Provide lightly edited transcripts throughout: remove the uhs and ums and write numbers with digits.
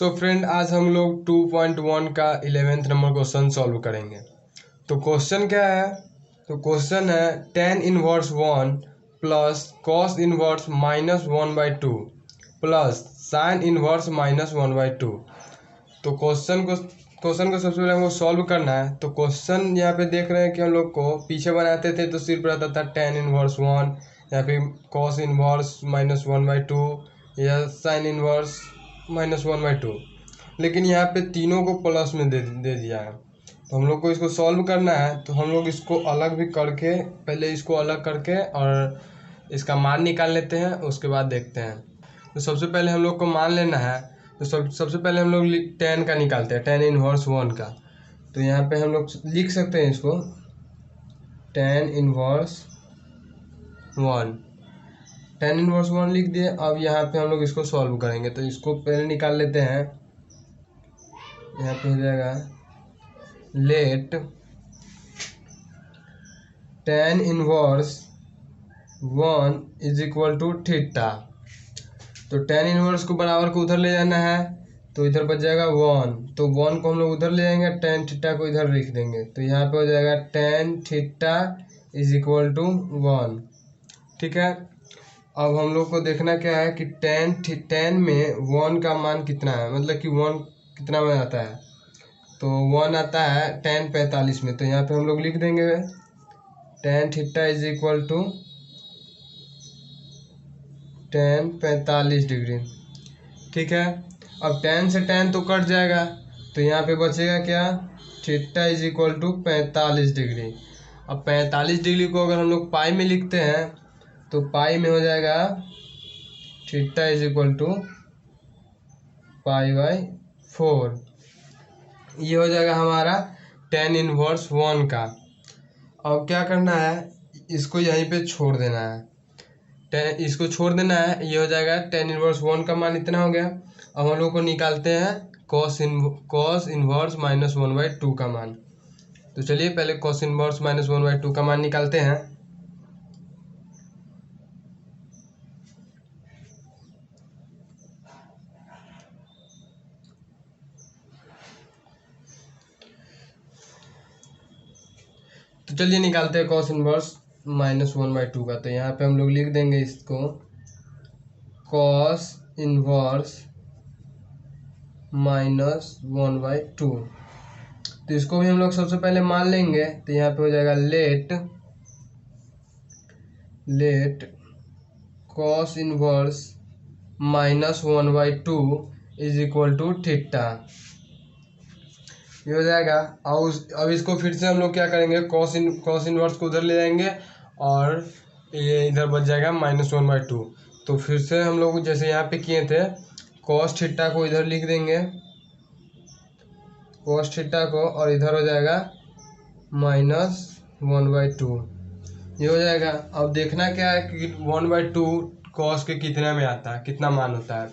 So friend, आज हम लोग 2.1 का 11th नंबर क्वेश्चन सॉल्व करेंगे। तो क्वेश्चन क्या है? तो क्वेश्चन है tan inverse 1 plus cos inverse -1/2 plus sign inverse -1/2। तो क्वेश्चन को सबसे पहले हमको सॉल्व करना है। तो क्वेश्चन यहाँ पे देख रहे हैं कि हम लोग को पीछे बनाते थे तो सिर्फ रहता था tan इनवर्स 1 या फिर कॉस इनवर्स -1/2 या साइन इनवर्स -1/2, लेकिन यहाँ पे तीनों को प्लस में दे दिया है। तो हम लोग को इसको सॉल्व करना है। तो हम लोग इसको अलग भी करके, पहले इसको अलग करके और इसका मान निकाल लेते हैं, उसके बाद देखते हैं। तो सबसे पहले हम लोग को मान लेना है। तो सबसे पहले हम लोग tan का निकालते हैं, tan इनवर्स 1 का। तो यहाँ पे हम लोग लिख सकते हैं इसको tan इनवर्स 1। tan इनवर्स 1 लिख दिए। अब यहाँ पे हम लोग इसको सॉल्व करेंगे। तो इसको पहले निकाल लेते हैं। यहाँ पे हो जाएगा let tan inverse 1 is equal to theta. तो tan इनवर्स को बराबर को उधर ले जाना है, तो इधर बच जाएगा 1। तो 1 को हम लोग उधर ले जाएंगे, tan थीटा को इधर लिख देंगे। तो यहाँ पे हो जाएगा tan theta is equal to 1। ठीक है। अब हम लोग को देखना क्या है कि tan में 1 का मान कितना है, मतलब कि 1 कितना में आता है। तो 1 आता है tan 45 में। तो यहाँ पे हम लोग लिख देंगे tan theta is equal to tan 45 degree. ठीक है। अब tan से tan तो कट जाएगा, तो यहाँ पे बचेगा क्या, theta is equal to 45 degree. अब 45 डिग्री को अगर हम लोग पाई में लिखते हैं तो पाई में हो जाएगा थीटा इज इक्वल टू π/4। ये हो जाएगा हमारा tan इनवर्स 1 का। अब क्या करना है, इसको यहीं पे छोड़ देना है। इसको छोड़ देना है, ये हो जाएगा tan इनवर्स 1 का मान इतना हो गया। अब हम लोग को निकालते हैं cos इनवर्स -1/2 का मान। तो चलिए पहले cos इनवर्स -1/2 का मान निकालते हैं। तो चलिए निकालते हैं cos इनवर्स -1/2 का। तो यहाँ पे हम लोग लिख देंगे इसको cos इनवर्स -1/2। तो इसको भी हम लोग सबसे पहले मान लेंगे। तो यहाँ पे हो जाएगा let cos inverse -1/2 is equal to theta. ये हो जाएगा। अब इसको फिर से हम लोग क्या करेंगे, cos इनवर्स को उधर ले जाएंगे और ये इधर बच जाएगा -1/2। तो फिर से हम लोग जैसे यहाँ पे किए थे, cos थीटा को इधर लिख देंगे, cos थीटा को, और इधर हो जाएगा -1/2। ये हो जाएगा। अब देखना क्या है कि 1/2 cos के कितने में आता है, कितना मान होता है।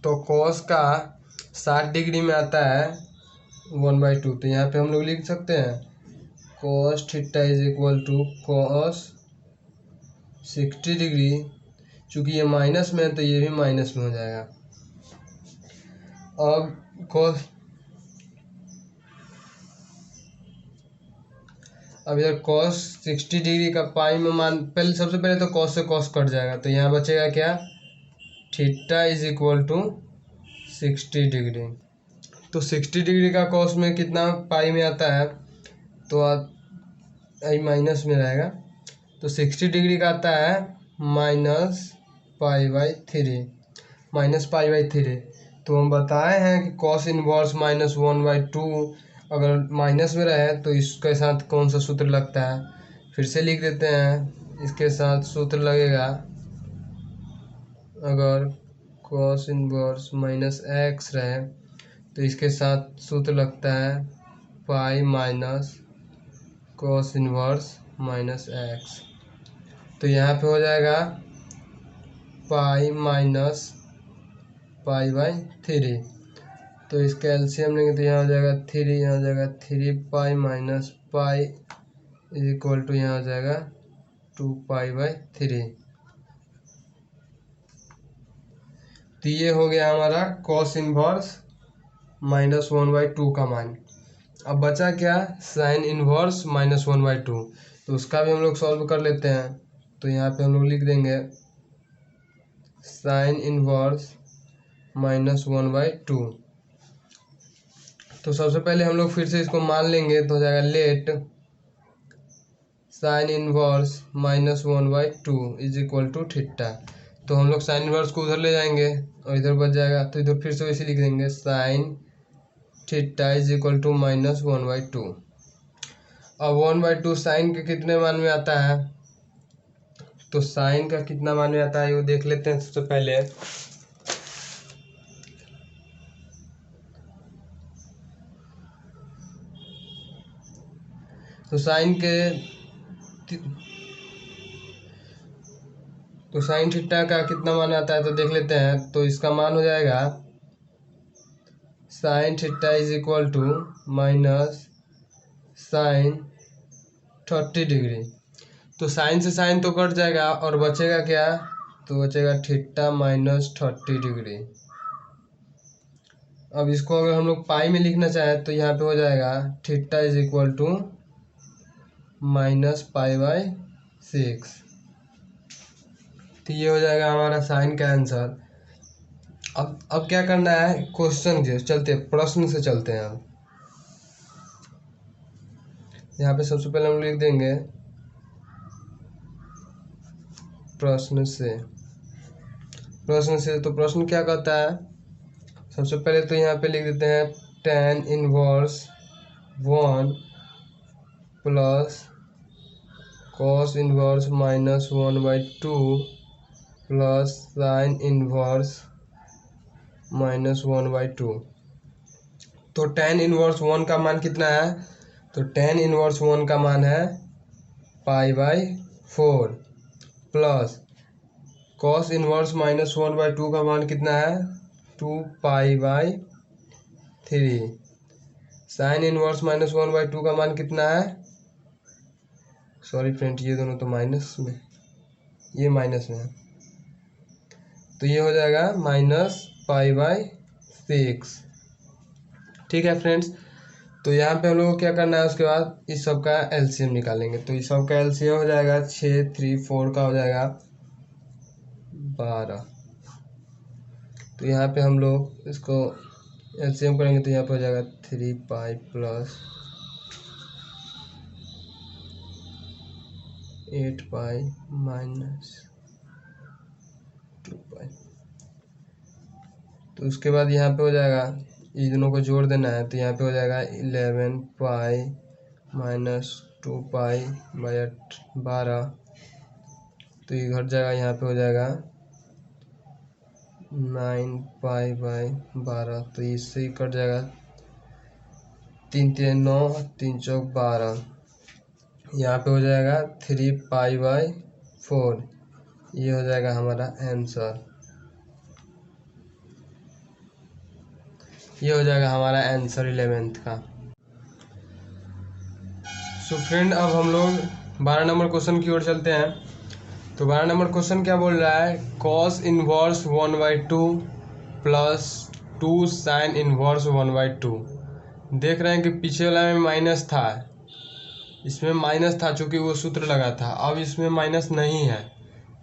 तो cos का 60 डिग्री में आता है 1/2। तो यहाँ पे हम लोग लिख सकते हैं cos theta is equal to cos 60 degree. चूँकि ये माइनस में है तो ये भी माइनस में हो जाएगा। अब इधर cos 60 डिग्री का पाई में मान, पहले सबसे पहले तो cos से cos कट जाएगा। तो यहाँ बचेगा क्या, theta is equal to 60 degree. तो 60 डिग्री का cos में कितना पाई में आता है, तो आई माइनस में रहेगा। तो 60 डिग्री का आता है -π/3। तो हम बताए हैं कि cos इनवर्स -1/2 अगर माइनस में रहे तो इसके साथ कौन सा सूत्र लगता है, फिर से लिख देते हैं। इसके साथ सूत्र लगेगा, अगर cos इनवर्स -x रहे तो इसके साथ सूत्र लगता है pi minus cos inverse -x। तो यहाँ पे हो जाएगा पाई माइनस π/3। तो इसका एलसीएम लेंगे तो यहाँ हो जाएगा 3, यहाँ हो जाएगा 3π minus pi is equal to यहाँ हो जाएगा 2π/3। तो ये हो गया हमारा कॉस इनवर्स -1/2 का मान। अब बचा क्या, साइन इनवर्स -1/2, तो उसका भी हम लोग सॉल्व कर लेते हैं। तो यहाँ पे हम लोग लिख देंगे साइन इनवर्स -1/2। तो सबसे पहले हम लोग फिर से इसको मान लेंगे, तो हो जाएगा let sine inverse -1/2 is equal to theta. तो हम लोग साइन इनवर्स को उधर ले जाएंगे और इधर बच जाएगा, तो इधर फिर से वैसे लिख देंगे sine theta is equal to -1/2। अब 1/2 साइन के कितने मान में आता है, तो साइन का कितना मान में आता है वो देख लेते हैं सबसे पहले। तो साइन थीटा का कितना मान आता है तो देख लेते हैं। तो इसका मान हो जाएगा sine theta is equal to minus sine 30 degree. तो साइन से साइन तो कट जाएगा और बचेगा क्या, तो बचेगा थीटा -30 डिग्री। अब इसको अगर हम लोग पाई में लिखना चाहें तो यहाँ पे हो जाएगा थीटा इज इक्वल टू -π/6। तो ये हो जाएगा हमारा साइन का आंसर। अब क्या करना है, क्वेश्चन के चलते प्रश्न से चलते हैं। हम यहाँ पे सबसे पहले हम लिख देंगे प्रश्न से। तो प्रश्न क्या कहता है, सबसे पहले तो यहाँ पे लिख देते हैं tan inverse 1 plus cos inverse -1/2 plus sign inverse -1/2। तो tan इनवर्स 1 का मान कितना है, तो tan इनवर्स 1 का मान है π/4 प्लस कॉस इनवर्स -1/2 का मान कितना है 2π/3। साइन इनवर्स -1/2 का मान कितना है, सॉरी फ्रेंड ये दोनों तो माइनस में, ये माइनस में है, तो ये हो जाएगा -π/6। ठीक है फ्रेंड्स। तो यहाँ पे हम लोग को क्या करना है, उसके बाद इस सब का एलसीएम निकालेंगे। तो इस सब का एलसीएम हो जाएगा 6 3 4 का हो जाएगा 12। तो यहाँ पे हम लोग इसको एलसीएम करेंगे तो यहाँ पे हो जाएगा 3π प्लस 8π माइनस 2π। तो उसके बाद यहाँ पे हो जाएगा, इन दोनों को जोड़ देना है, तो यहाँ पे हो जाएगा 11π माइनस 2π/12। तो ये घट जाएगा, यहाँ पे हो जाएगा 9π/12। तो इससे ही कट जाएगा, 3 3 9 3 चौक 12। यहाँ पे हो जाएगा 3π/4। ये हो जाएगा हमारा आंसर। ये हो जाएगा हमारा आंसर 11th का। सो फ्रेंड अब हम लोग 12 नंबर क्वेश्चन की ओर चलते हैं। तो 12 नंबर क्वेश्चन क्या बोल रहा है, cos inverse 1/2 plus 2 sign inverse 1/2। देख रहे हैं कि पीछे वाला में माइनस था, इसमें माइनस था चूँकि वो सूत्र लगा था। अब इसमें माइनस नहीं है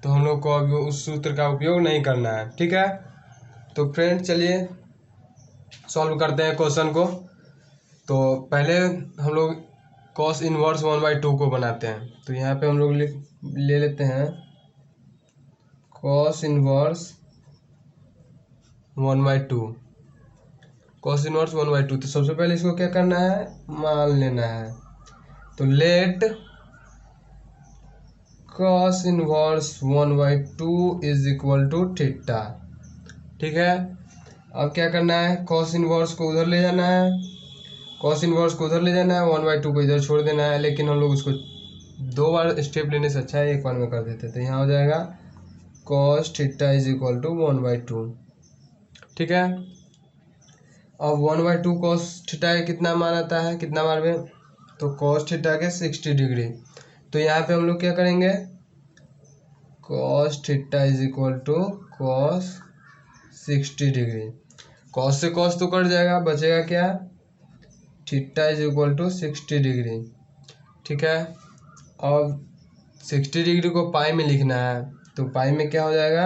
तो हम लोग को अब उस सूत्र का उपयोग नहीं करना है। ठीक है, तो फ्रेंड चलिए सॉल्व करते हैं क्वेश्चन को। तो पहले हम लोग कॉस इनवर्स 1/2 को बनाते हैं। तो यहाँ पे हम लोग ले लेते हैं कॉस इनवर्स 1/2। Cos inverse 1/2। तो सबसे पहले इसको क्या करना है, मान लेना है। तो let cos inverse 1/2 is equal to theta. ठीक है, अब क्या करना है, कॉस इनवर्स को उधर ले जाना है, कॉस इनवर्स को उधर ले जाना है, 1/2 को इधर छोड़ देना है। लेकिन हम लोग उसको 2 बार स्टेप लेने से अच्छा है एक बार में कर देते। तो यहाँ हो जाएगा cos theta is equal to 1/2। ठीक है, अब 1/2 कॉस थीटा का कितना मान आता है, कितना बार में, तो कॉस थीटा के 60 डिग्री। तो यहाँ पे हम लोग क्या करेंगे, cos theta is equal to cos 60 degree. Cos से कॉस तो कट जाएगा, बचेगा क्या, theta is equal to 60 degree. ठीक है, अब 60 डिग्री को पाई में लिखना है, तो पाई में क्या हो जाएगा,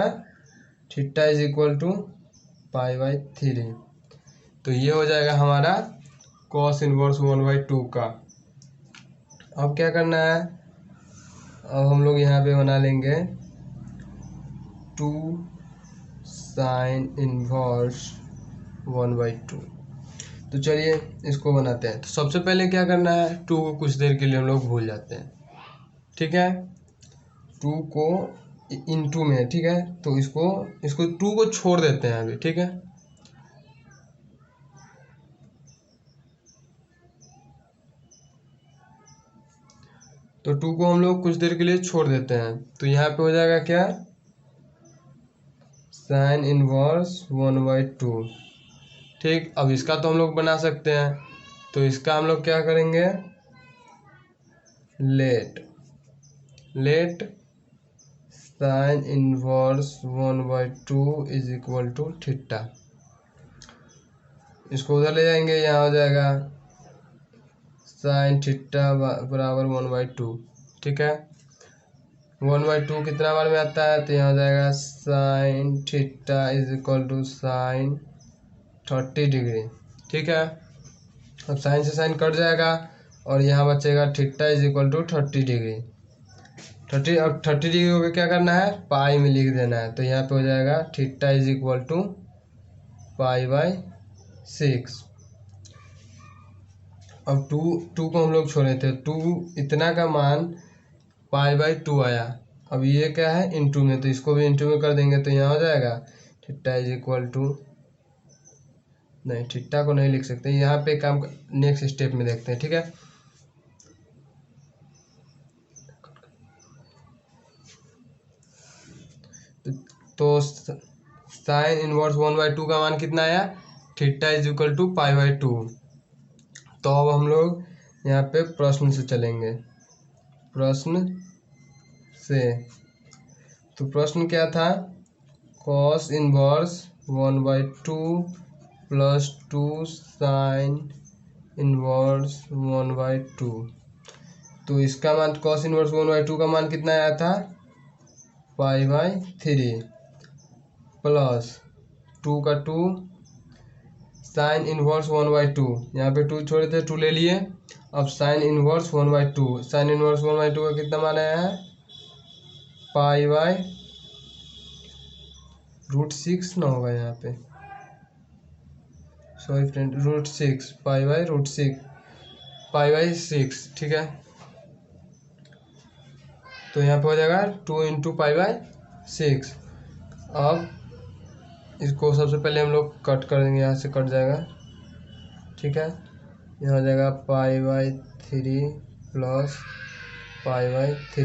थीटा इज इक्वल टू पाई/3। तो ये हो जाएगा हमारा कॉस इनवर्स 1/2 का। अब क्या करना है, अब हम लोग यहाँ पे बना लेंगे 2 साइन इनवर्स 1/2। तो चलिए इसको बनाते हैं। तो सबसे पहले क्या करना है, 2 को कुछ देर के लिए हम लोग भूल जाते हैं। ठीक है, 2 को इनटू में, ठीक है, तो इसको 2 को छोड़ देते हैं अभी। ठीक है, तो 2 को हम लोग कुछ देर के लिए छोड़ देते हैं। तो यहाँ पे हो जाएगा क्या, साइन इनवर्स 1/2। ठीक, अब इसका तो हम लोग बना सकते हैं, तो इसका हम लोग क्या करेंगे, let sine inverse 1/2 is equal to theta. इसको उधर ले जाएंगे, यहाँ हो जाएगा साइन थीटा बराबर 1/2। ठीक है, 1/2 कितना बार में आता है, तो यहाँ हो जाएगा sine theta is equal to sine 30 degree. ठीक है, अब साइन से साइन कट जाएगा और यहाँ बचेगा theta is equal to 30 degree. 30 degree को क्या करना है, पाई में लिख देना है। तो यहाँ पे हो जाएगा थीटा इज इक्वल टू पाई/6। अब टू को हम लोग छोड़े थे, 2 इतना का मान पाई/2 आया। अब ये क्या है, इंटू में, तो इसको भी इंटू में कर देंगे, तो यहाँ हो जाएगा थीटा इज इक्वल टू, नहीं थीटा को नहीं लिख सकते, यहाँ पे काम नेक्स्ट स्टेप में देखते हैं। ठीक है, तो साइन इनवर्स 1/2 का मान कितना आया, थीटा इज इक्वल टू पाई/2। तो अब हम लोग यहाँ पे प्रश्न से चलेंगे, प्रश्न से। तो प्रश्न क्या था, cos inverse 1/2 plus 2 sign inverse 1/2। तो इसका मान कॉस इनवर्स 1/2 का मान कितना आया था, पाई/3 प्लस 2 का 2 साइन इनवर्स 1/2, यहाँ पे 2 छोड़े थे, 2 ले लिए। अब साइन इनवर्स 1/2, साइन इनवर्स 1/2 का कितना मान आया है, पाई/√6 ना होगा यहाँ पे, सॉरी फ्रेंड, √6, पाई/6। ठीक है, तो यहाँ पे हो जाएगा 2 इंटू पाई/6। अब इसको सबसे पहले हम लोग कट कर देंगे, यहाँ से कट जाएगा। ठीक है, यहाँ हो जाएगा पाई/3 प्लस पाई/3।